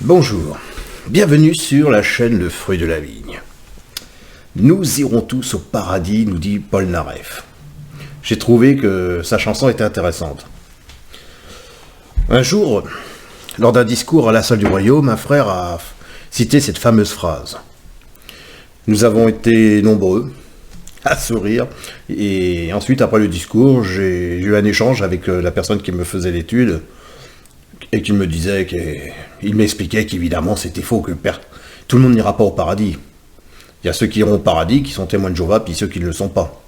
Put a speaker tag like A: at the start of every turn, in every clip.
A: Bonjour, bienvenue sur la chaîne Le Fruit de la Vigne. Nous irons tous au paradis, nous dit Paul Naref. J'ai trouvé que sa chanson était intéressante. Un jour, lors d'un discours à la salle du royaume, un frère a cité cette fameuse phrase. Nous avons été nombreux à sourire, et ensuite, après le discours, j'ai eu un échange avec la personne qui me faisait l'étude, et qui me disait qu'il m'expliquait qu'évidemment c'était faux, que tout le monde n'ira pas au paradis. Il y a ceux qui iront au paradis, qui sont témoins de Jéhovah, puis ceux qui ne le sont pas.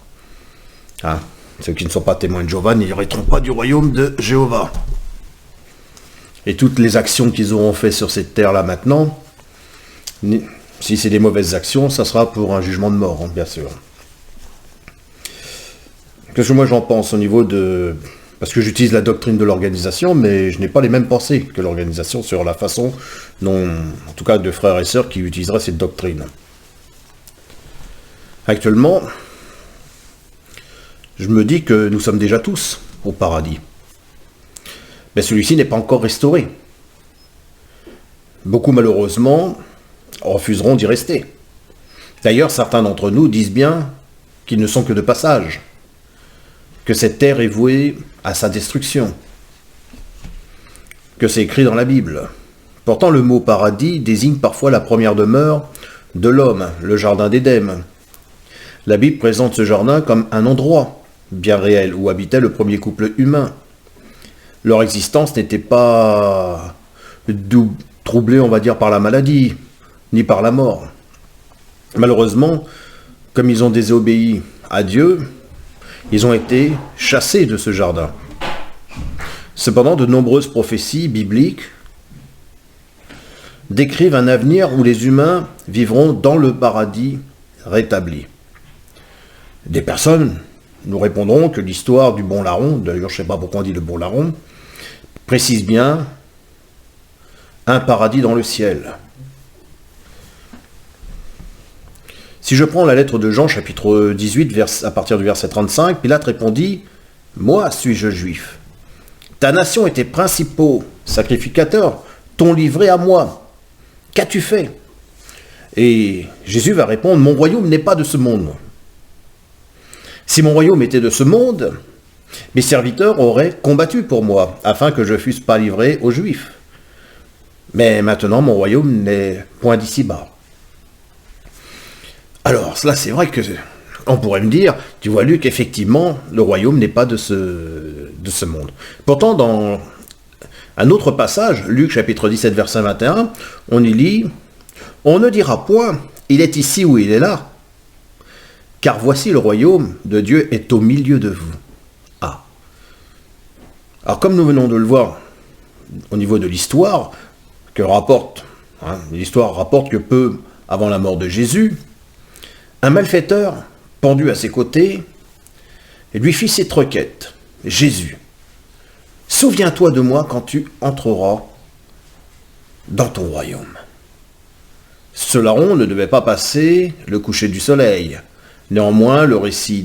A: Ceux qui ne sont pas témoins de Jéhovah n'hériteront pas du royaume de Jéhovah. Et toutes les actions qu'ils auront fait sur cette terre-là maintenant, si c'est des mauvaises actions, ça sera pour un jugement de mort, bien sûr. Qu'est-ce que moi j'en pense au niveau de... Parce que j'utilise la doctrine de l'organisation, mais je n'ai pas les mêmes pensées que l'organisation sur la façon dont, en tout cas de frères et sœurs qui utiliseraient cette doctrine. Actuellement, je me dis que nous sommes déjà tous au paradis. Mais celui-ci n'est pas encore restauré. Beaucoup malheureusement refuseront d'y rester. D'ailleurs, certains d'entre nous disent bien qu'ils ne sont que de passage, que cette terre est vouée à sa destruction, que c'est écrit dans la Bible. Pourtant, le mot paradis désigne parfois la première demeure de l'homme, le jardin d'Éden. La Bible présente ce jardin comme un endroit bien réel où habitait le premier couple humain. Leur existence n'était pas troublée, on va dire, par la maladie, ni par la mort. Malheureusement, comme ils ont désobéi à Dieu, ils ont été chassés de ce jardin. Cependant, de nombreuses prophéties bibliques décrivent un avenir où les humains vivront dans le paradis rétabli. Des personnes nous répondront que l'histoire du bon larron, d'ailleurs je ne sais pas pourquoi on dit le bon larron, précise bien un paradis dans le ciel. Si je prends la lettre de Jean, chapitre 18, à partir du verset 35, Pilate répondit « Moi suis-je juif. Ta nation et tes principaux sacrificateurs t'ont livré à moi. Qu'as-tu fait » Et Jésus va répondre « Mon royaume n'est pas de ce monde. Si mon royaume était de ce monde, mes serviteurs auraient combattu pour moi, afin que je ne fusse pas livré aux Juifs. Mais maintenant, mon royaume n'est point d'ici-bas. » Alors, cela c'est vrai que on pourrait me dire, tu vois Luc, effectivement, le royaume n'est pas de ce monde. Pourtant, dans un autre passage, Luc chapitre 17, verset 21, on y lit, « On ne dira point, il est ici ou il est là, car voici le royaume de Dieu est au milieu de vous. » Alors, comme nous venons de le voir au niveau de l'histoire, l'histoire rapporte que peu avant la mort de Jésus, un malfaiteur, pendu à ses côtés, lui fit cette requête. « Jésus, souviens-toi de moi quand tu entreras dans ton royaume. » Ce larron ne devait pas passer le coucher du soleil. Néanmoins, le récit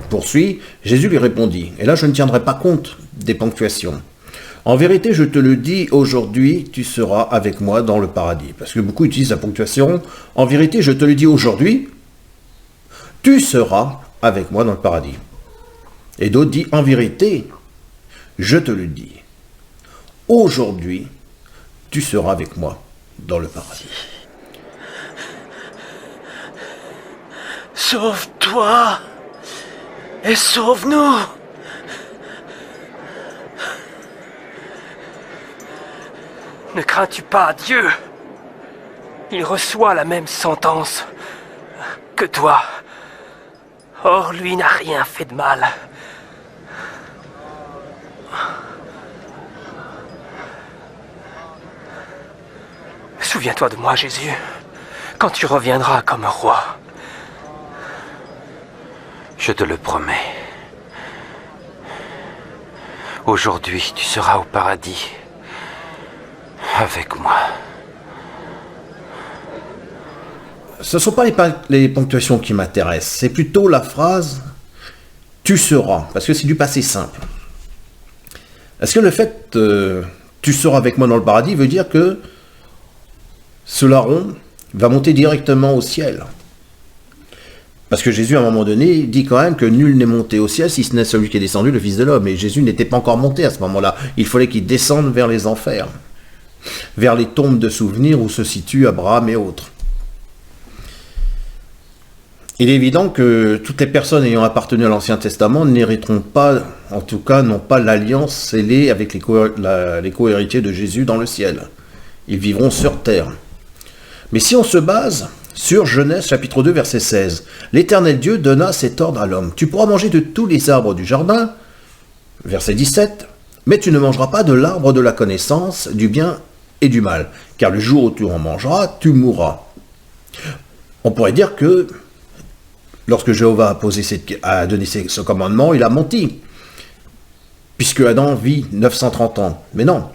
A: poursuit. Jésus lui répondit, et là je ne tiendrai pas compte des ponctuations. « En vérité, je te le dis, aujourd'hui, tu seras avec moi dans le paradis. » Parce que beaucoup utilisent la ponctuation. « En vérité, je te le dis aujourd'hui, tu seras avec moi dans le paradis. » Et d'autres disent « En vérité, je te le dis, aujourd'hui, tu seras avec moi dans le paradis. »
B: Sauve-toi et sauve-nous. Ne crains-tu pas Dieu? Il reçoit la même sentence que toi. Or, lui n'a rien fait de mal. Souviens-toi de moi, Jésus, quand tu reviendras comme roi.
C: Je te le promets. Aujourd'hui, tu seras au paradis avec moi.
A: Ce ne sont pas les ponctuations qui m'intéressent, c'est plutôt la phrase « tu seras », parce que c'est du passé simple. Est-ce que le fait « tu seras avec moi dans le paradis » veut dire que ce larron va monter directement au ciel. Parce que Jésus, à un moment donné, dit quand même que nul n'est monté au ciel si ce n'est celui qui est descendu, le Fils de l'homme. Et Jésus n'était pas encore monté à ce moment-là. Il fallait qu'il descende vers les enfers, vers les tombes de souvenirs où se situent Abraham et autres. Il est évident que toutes les personnes ayant appartenu à l'Ancien Testament n'hériteront pas, en tout cas, n'ont pas l'alliance scellée avec les co-héritiers de Jésus dans le ciel. Ils vivront sur terre. Mais si on se base sur Genèse chapitre 2 verset 16, l'Éternel Dieu donna cet ordre à l'homme. Tu pourras manger de tous les arbres du jardin, verset 17, mais tu ne mangeras pas de l'arbre de la connaissance du bien et du mal, car le jour où tu en mangeras, tu mourras. On pourrait dire que lorsque Jéhovah a donné ce commandement, il a menti, puisque Adam vit 930 ans. Mais non.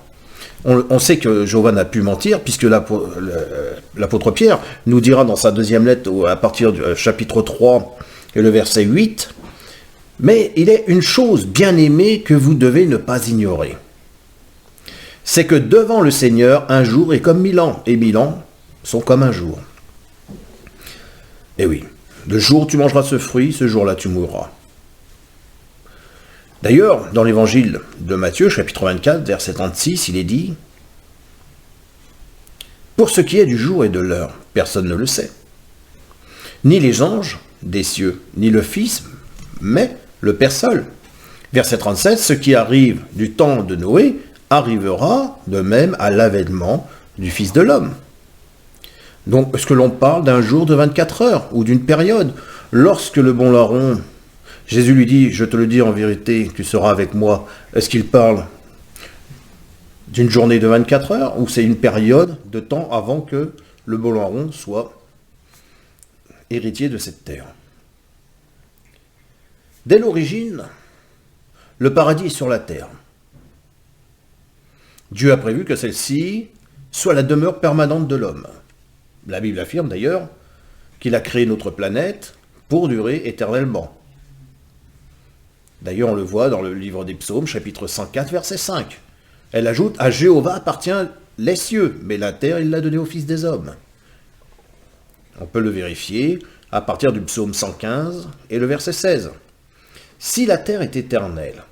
A: On sait que Jéhovah n'a pu mentir, puisque l'apôtre Pierre nous dira dans sa deuxième lettre, à partir du chapitre 3 et le verset 8, « Mais il est une chose bien aimée que vous devez ne pas ignorer. C'est que devant le Seigneur, un jour est comme 1000 ans, et 1000 ans sont comme un jour. » Et oui, le jour où tu mangeras ce fruit, ce jour-là tu mourras. D'ailleurs, dans l'évangile de Matthieu, chapitre 24, verset 36, il est dit « Pour ce qui est du jour et de l'heure, personne ne le sait. Ni les anges des cieux, ni le Fils, mais le Père seul. » Verset 37, « Ce qui arrive du temps de Noé arrivera de même à l'avènement du Fils de l'homme. » Donc, est-ce que l'on parle d'un jour de 24 heures ou d'une période? Lorsque le bon larron, Jésus lui dit, je te le dis en vérité, tu seras avec moi. Est-ce qu'il parle d'une journée de 24 heures ou c'est une période de temps avant que le bon larron soit héritier de cette terre? Dès l'origine, le paradis est sur la terre. Dieu a prévu que celle-ci soit la demeure permanente de l'homme. La Bible affirme d'ailleurs qu'il a créé notre planète pour durer éternellement. D'ailleurs, on le voit dans le livre des Psaumes, chapitre 104, verset 5. Elle ajoute, « À Jéhovah appartient les cieux, mais la terre, il l'a donnée aux fils des hommes. » On peut le vérifier à partir du psaume 115 et le verset 16. Si la terre est éternelle,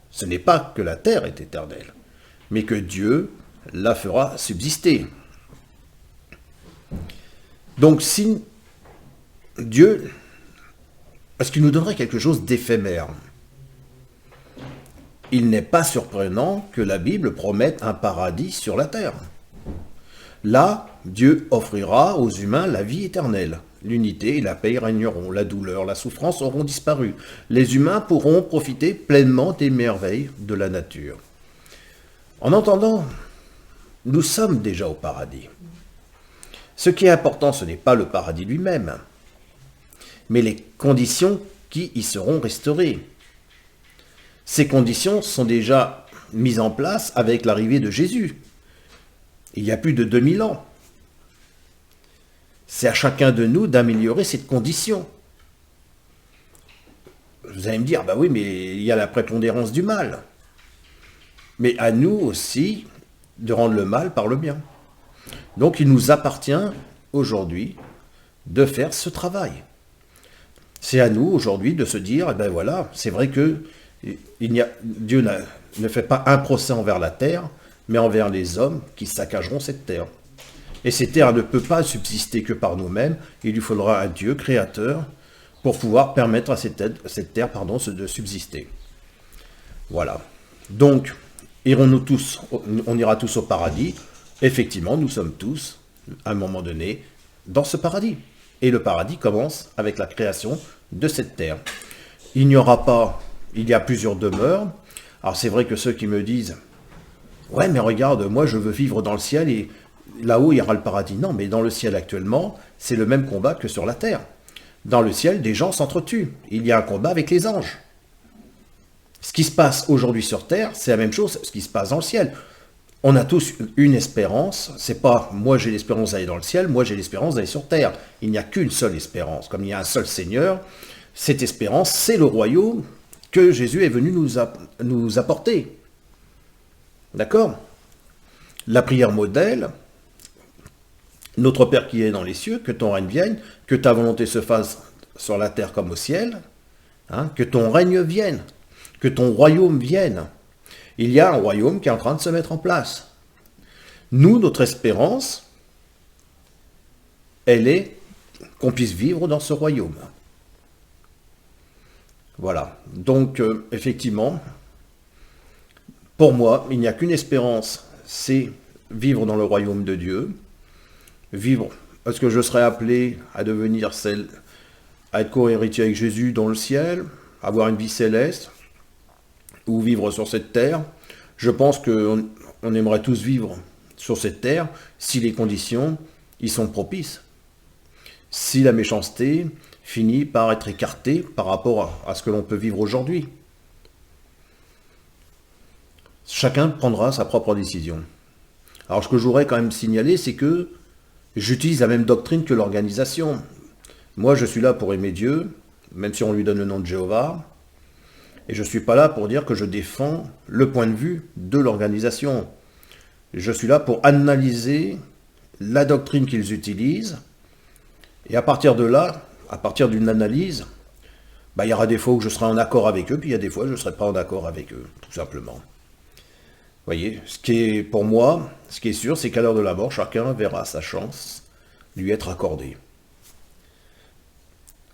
A: ce n'est pas que la terre est éternelle, mais que Dieu la fera subsister. Donc si Dieu, est-ce qu'il nous donnerait quelque chose d'éphémère? Il n'est pas surprenant que la Bible promette un paradis sur la terre. Là, Dieu offrira aux humains la vie éternelle. L'unité et la paix régneront, la douleur, la souffrance auront disparu. Les humains pourront profiter pleinement des merveilles de la nature. En entendant, nous sommes déjà au paradis. Ce qui est important, ce n'est pas le paradis lui-même, mais les conditions qui y seront restaurées. Ces conditions sont déjà mises en place avec l'arrivée de Jésus, il y a plus de 2000 ans. C'est à chacun de nous d'améliorer cette condition. Vous allez me dire, bah oui, mais il y a la prépondérance du mal. Mais à nous aussi de rendre le mal par le bien. Donc il nous appartient aujourd'hui de faire ce travail. C'est à nous aujourd'hui de se dire, eh ben voilà, c'est vrai que Dieu ne fait pas un procès envers la terre, mais envers les hommes qui saccageront cette terre. Et cette terre ne peut pas subsister que par nous-mêmes, il lui faudra un Dieu créateur pour pouvoir permettre à cette terre de subsister. Voilà. Donc, on ira tous au paradis. Effectivement, nous sommes tous, à un moment donné, dans ce paradis. Et le paradis commence avec la création de cette terre. Il y a plusieurs demeures. Alors c'est vrai que ceux qui me disent « Ouais, mais regarde, moi je veux vivre dans le ciel et là-haut il y aura le paradis. » Non, mais dans le ciel actuellement, c'est le même combat que sur la terre. Dans le ciel, des gens s'entretuent. Il y a un combat avec les anges. Ce qui se passe aujourd'hui sur terre, c'est la même chose, ce qui se passe dans le ciel. On a tous une espérance, c'est pas moi j'ai l'espérance d'aller dans le ciel, moi j'ai l'espérance d'aller sur terre. Il n'y a qu'une seule espérance, comme il y a un seul Seigneur, cette espérance c'est le royaume que Jésus est venu nous apporter. D'accord? La prière modèle Notre Père qui est dans les cieux, que ton règne vienne, que ta volonté se fasse sur la terre comme au ciel, hein, que ton règne vienne, que ton royaume vienne. Il y a un royaume qui est en train de se mettre en place. Nous, notre espérance, elle est qu'on puisse vivre dans ce royaume. Voilà. Donc, effectivement, pour moi, il n'y a qu'une espérance, c'est vivre dans le royaume de Dieu. Vivre, est-ce que je serai appelé à devenir à être co-héritier avec Jésus dans le ciel, avoir une vie céleste, ou vivre sur cette terre? Je pense qu'on aimerait tous vivre sur cette terre si les conditions y sont propices. Si la méchanceté finit par être écartée par rapport à ce que l'on peut vivre aujourd'hui. Chacun prendra sa propre décision. Alors ce que je voudrais quand même signaler, c'est que j'utilise la même doctrine que l'organisation. Moi, je suis là pour aimer Dieu, même si on lui donne le nom de Jéhovah. Et je ne suis pas là pour dire que je défends le point de vue de l'organisation. Je suis là pour analyser la doctrine qu'ils utilisent. Et à partir de là, à partir d'une analyse, il y aura des fois où je serai en accord avec eux, puis il y a des fois où je ne serai pas en accord avec eux, tout simplement. Vous voyez, ce qui est pour moi, ce qui est sûr, c'est qu'à l'heure de la mort, chacun verra sa chance lui être accordée.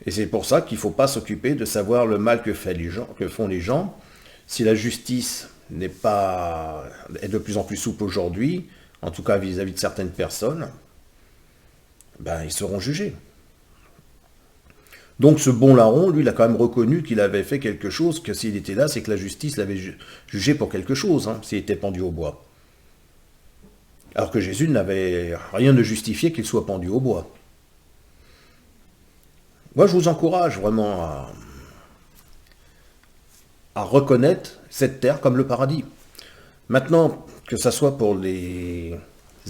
A: Et c'est pour ça qu'il ne faut pas s'occuper de savoir le mal que font les gens. Si la justice est de plus en plus souple aujourd'hui, en tout cas vis-à-vis de certaines personnes, ils seront jugés. Donc ce bon larron, lui, il a quand même reconnu qu'il avait fait quelque chose, que s'il était là, c'est que la justice l'avait jugé pour quelque chose, s'il était pendu au bois. Alors que Jésus n'avait rien de justifié qu'il soit pendu au bois. Moi, je vous encourage vraiment à reconnaître cette terre comme le paradis. Maintenant, que ça soit pour les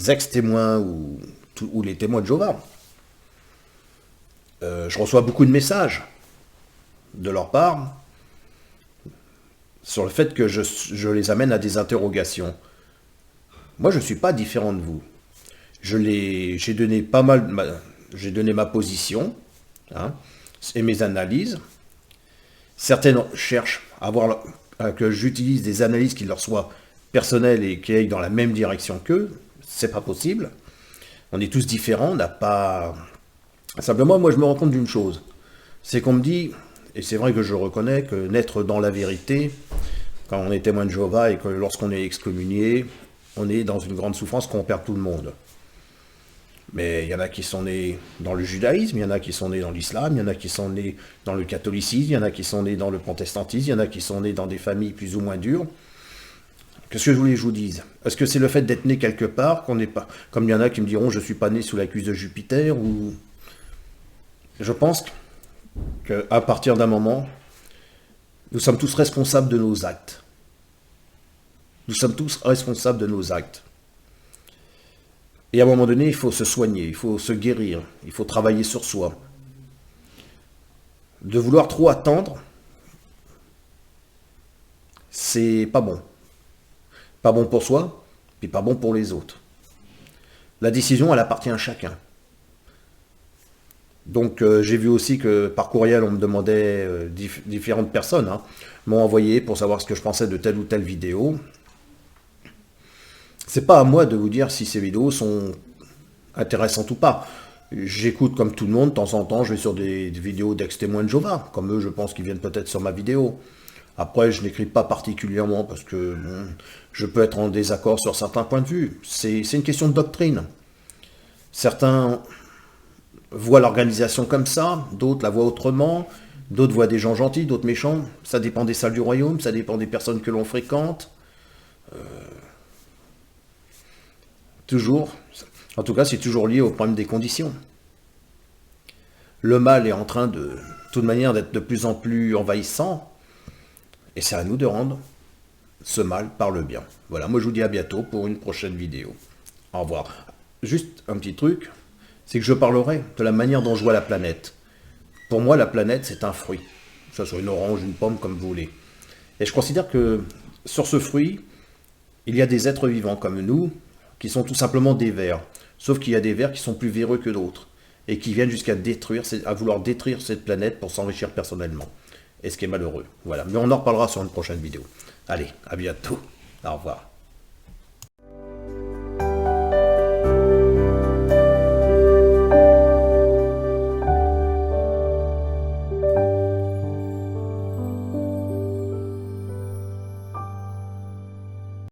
A: ex-témoins ou les témoins de Jéhovah, je reçois beaucoup de messages de leur part sur le fait que je les amène à des interrogations. Moi, je ne suis pas différent de vous. J'ai donné ma position et mes analyses. Certaines cherchent que j'utilise des analyses qui leur soient personnelles et qui aillent dans la même direction qu'eux. C'est pas possible. On est tous différents, on n'a pas... Simplement, moi, je me rends compte d'une chose. C'est qu'on me dit, et c'est vrai que je reconnais que naître dans la vérité, quand on est témoin de Jéhovah et que lorsqu'on est excommunié, on est dans une grande souffrance qu'on perd tout le monde. Mais il y en a qui sont nés dans le judaïsme, il y en a qui sont nés dans l'islam, il y en a qui sont nés dans le catholicisme, il y en a qui sont nés dans le protestantisme, il y en a qui sont nés dans des familles plus ou moins dures. Qu'est-ce que je voulais que je vous dise? Est-ce que c'est le fait d'être né quelque part qu'on n'est pas... Comme il y en a qui me diront, je ne suis pas né sous la cuisse de Jupiter, ou... Je pense qu'à partir d'un moment, nous sommes tous responsables de nos actes. Nous sommes tous responsables de nos actes. Et à un moment donné, il faut se soigner, il faut se guérir, il faut travailler sur soi. De vouloir trop attendre, c'est pas bon. Pas bon pour soi, puis pas bon pour les autres. La décision, elle appartient à chacun. Donc j'ai vu aussi que par courriel, on me demandait, différentes personnes m'ont envoyé pour savoir ce que je pensais de telle ou telle vidéo. C'est pas à moi de vous dire si ces vidéos sont intéressantes ou pas. J'écoute comme tout le monde, de temps en temps, je vais sur des vidéos d'ex-témoins de Jéhovah. Comme eux, je pense qu'ils viennent peut-être sur ma vidéo. Après, je n'écris pas particulièrement parce que je peux être en désaccord sur certains points de vue. C'est une question de doctrine. Certains voient l'organisation comme ça, d'autres la voient autrement, d'autres voient des gens gentils, d'autres méchants. Ça dépend des salles du royaume, ça dépend des personnes que l'on fréquente. Toujours, en tout cas, c'est toujours lié au problème des conditions. Le mal est en train de toute manière d'être de plus en plus envahissant, et c'est à nous de rendre ce mal par le bien. Voilà, moi je vous dis à bientôt pour une prochaine vidéo. Au revoir. Juste un petit truc, c'est que je parlerai de la manière dont je vois la planète. Pour moi, la planète, c'est un fruit. Que ce soit une orange, une pomme, comme vous voulez. Et je considère que sur ce fruit, il y a des êtres vivants comme nous, qui sont tout simplement des vers. Sauf qu'il y a des vers qui sont plus véreux que d'autres, et qui viennent jusqu'à vouloir détruire cette planète pour s'enrichir personnellement. Et ce qui est malheureux. Voilà. Mais on en reparlera sur une prochaine vidéo. Allez, à bientôt. Au revoir.